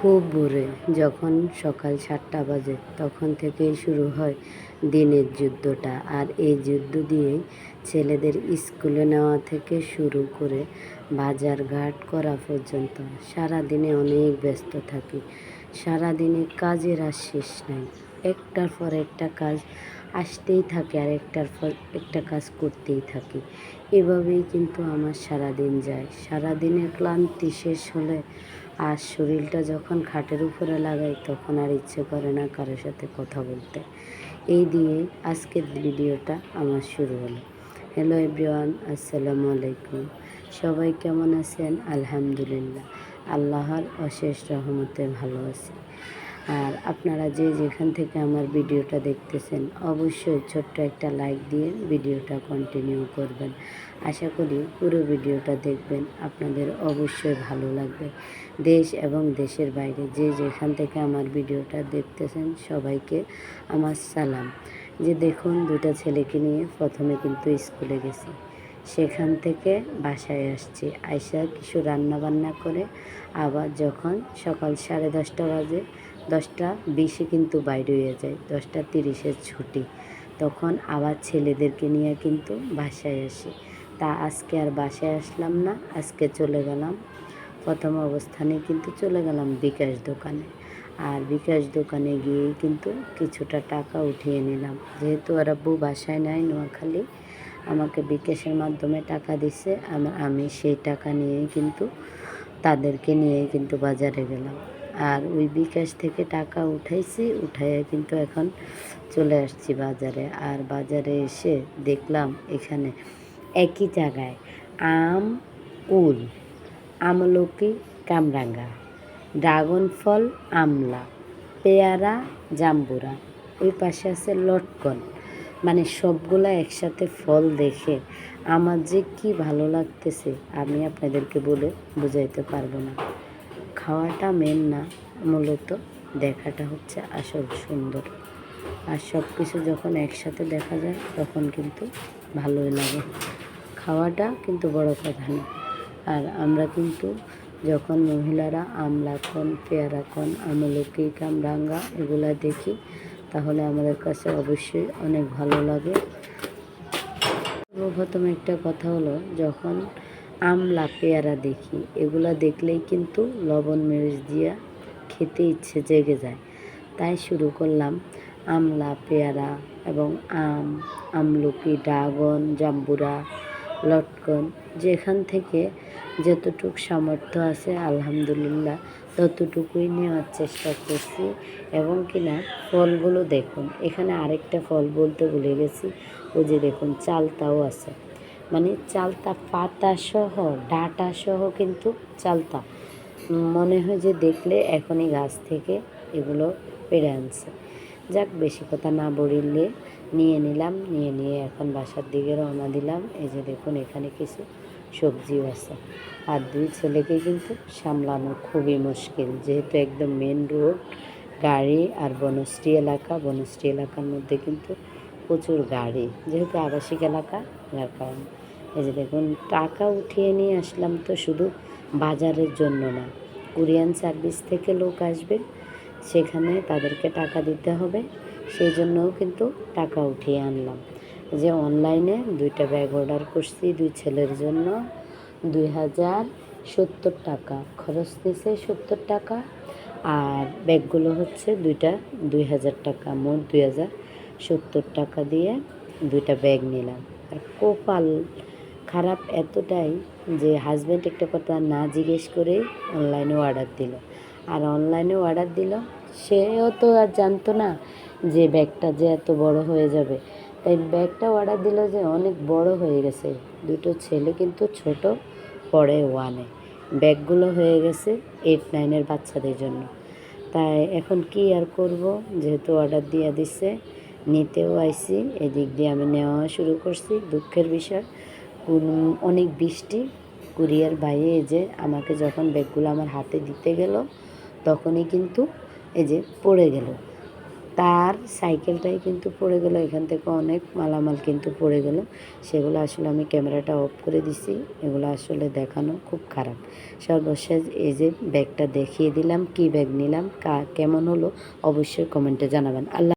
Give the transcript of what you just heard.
খুব ভোরে যখন সকাল 7টা বাজে তখন থেকেই শুরু হয় দিনের যুদ্ধটা। আর এই যুদ্ধ দিয়েই ছেলেদের স্কুলে নেওয়া থেকে শুরু করে বাজার ঘাট করা পর্যন্ত সারাদিনে অনেক ব্যস্ত থাকি। সারাদিনে কাজের আর শেষ নাই, একটার পর একটা কাজ আসতেই থাকে আর একটার পর একটা কাজ করতেই থাকি। এভাবেই কিন্তু আমার সারাদিন যায়। সারাদিনের ক্লান্তি শেষ হলে আর শরীরটা যখন খাটের উপরে লাগাই তখন আর ইচ্ছে করে না কারোর সাথে কথা বলতে। এই দিয়ে আজকের ভিডিওটা আমার শুরু হলো। হ্যালো এভরিওয়ান, আসসালামু আলাইকুম। সবাই কেমন আছেন? আলহামদুলিল্লাহ, আল্লাহর অশেষ রহমতে ভালো আছি। আর আপনারা যে যেখান থেকে আমার ভিডিওটা দেখতেছেন অবশ্যই ছোট্ট একটা লাইক দিয়ে ভিডিওটা কন্টিনিউ করবেন। আশা করি পুরো ভিডিওটা দেখবেন, আপনাদের অবশ্যই ভালো লাগবে। দেশ এবং দেশের বাইরে যে যেখান থেকে আমার ভিডিওটা দেখতেছেন সবাইকে আমার সালাম। যে দেখুন, দুটো ছেলেকে নিয়ে প্রথমে কিন্তু স্কুলে গেছি, সেখান থেকে বাসায় আসছি, আইসা কিছু রান্না বান্না করে আবার যখন সকাল 10:30 বাজে, 10টা 20-এ কিন্তু বাইরে হয়ে যায়, 10টা 30-এর ছুটি, তখন আবার ছেলেদেরকে নিয়ে কিন্তু বাসায় আসি। তা আজকে আর বাসায় আসলাম না, আজকে চলে গেলাম, প্রথম অবস্থানে কিন্তু চলে গেলাম বিকাশ দোকানে। আর বিকাশ দোকানে গিয়েই কিন্তু কিছুটা টাকা উঠিয়ে নিলাম, যেহেতু ওর আব্বু বাসায় নাই, নোয়াখালী, আমাকে বিকাশের মাধ্যমে টাকা দিছে। আমি সেই টাকা নিয়েই কিন্তু তাদেরকে নিয়েই কিন্তু বাজারে গেলাম। আর ওই বিকাশ থেকে টাকা উঠাইছি, উঠাইয়া কিন্তু এখন চলে আসছি বাজারে। আর বাজারে এসে দেখলাম এখানে একই জায়গায় আম, কুল, আমলকি, কামরাঙ্গা, ড্রাগন ফল, আমলা, পেয়ারা, জাম্বুরা, ওই পাশে আছে লটকন। মানে সবগুলা একসাথে ফল দেখে আমার যে কি ভালো লাগতেছে আমি আপনাদেরকে বলে বোঝাইতে পারবো না। খাওয়াটা মেন না, মূলত দেখাটা হচ্ছে আসল সুন্দর। আর সব কিছু যখন একসাথে দেখা যায় তখন কিন্তু ভালোই লাগে। খাওয়াটা কিন্তু বড় কথা না। আর আমরা কিন্তু যখন মহিলারা আমলা কোন, পেয়ারা কোন, আমলকি, কামরাঙ্গা এগুলা দেখি তাহলে আমাদের কাছে অবশ্যই অনেক ভালো লাগে। সর্বপ্রথম একটা কথা হলো, যখন আমলা, পেয়ারা দেখি, এগুলা দেখলেই কিন্তু লবণ মরিচ দিয়া খেতে ইচ্ছে জেগে যায়। তাই শুরু করলাম আমলা, পেয়ারা এবং আম, আমলকি, ড্রাগন, জাম্বুরা, লটকন, যেখান থেকে যতটুকু সামর্থ্য আছে আলহামদুলিল্লাহ ততটুকুই নেওয়ার চেষ্টা করছি। এবং কিনা ফলগুলো দেখুন, এখানে আরেকটা ফল বলতে ভুলে গেছি, ওই যে দেখুন চালতাও আছে। মানে চালতা পাতা সহ, ডাঁটা সহ কিন্তু চালতা, মনে হয় যে দেখলে এখনই গাছ থেকে এগুলো পেড়ে আনছে। যাক, বেশি কথা না বললে নিয়ে নিলাম, নিয়ে এখন বাসার দিকে রওনা দিলাম। এই যে দেখুন এখানে কিছু সবজিও আছে। আর দুই ছেলেকে কিন্তু সামলানো খুবই মুশকিল, যেহেতু একদম মেন রোড, গাড়ি আর বনশ্রী এলাকা, বনশ্রী এলাকার মধ্যে কিন্তু প্রচুর গাড়ি, যেহেতু আবাসিক এলাকা, যার কারণে। এই যে দেখুন টাকা উঠিয়ে নিয়ে আসলাম, তো শুধু বাজারের জন্য না, কুরিয়ান সার্ভিস থেকে লোক আসবে, সেখানে তাদেরকে টাকা দিতে হবে, সেই জন্যও কিন্তু টাকা উঠিয়ে আনলাম। যে অনলাইনে 2টা ব্যাগ অর্ডার করছি, 2 ছেলের জন্য 2070 টাকা খরচ নিয়েছে, 70 টাকা। আর ব্যাগগুলো হচ্ছে 2টা 2000 টাকা, মোট 2070 টাকা দিয়ে 2টা ব্যাগ নিলাম। আর কপাল খারাপ এতটাই যে হাজব্যান্ড একটা কথা না জিজ্ঞেস করেই অনলাইনে অর্ডার দিল। আর অনলাইনে অর্ডার দিল, সেও তো আর জানতো না যে ব্যাগটা যে এত বড় হয়ে যাবে। তাই ব্যাগটা অর্ডার দিল যে অনেক বড় হয়ে গেছে। 2টো ছেলে কিন্তু ছোট, পড়ে 1-এ, ব্যাগগুলো হয়ে গেছে 8-9-এর বাচ্চাদের জন্য। তাই এখন কি আর করব, যেহেতু অর্ডার দিয়ে দিচ্ছে, নিতেও আইছি, এদিক দিয়ে আমি নেওয়া শুরু করছি। দুঃখের বিষয়, অনেক বৃষ্টি, কুরিয়ার ভাইয়ে এই যে আমাকে যখন ব্যাগগুলো আমার হাতে দিতে গেল তখনই কিন্তু এই যে পড়ে গেল। তার সাইকেলটাই কিন্তু পড়ে গেল, এখান থেকে অনেক মালামাল কিন্তু পড়ে গেল। সেগুলো আসলে আমি ক্যামেরাটা অফ করে দিছি, এগুলো আসলে দেখানো খুব খারাপ। সর্বশেষ এই যে ব্যাগটা দেখিয়ে দিলাম, কি ব্যাগ নিলাম, কেমন হলো অবশ্যই কমেন্টে জানাবেন। আল্লাহ।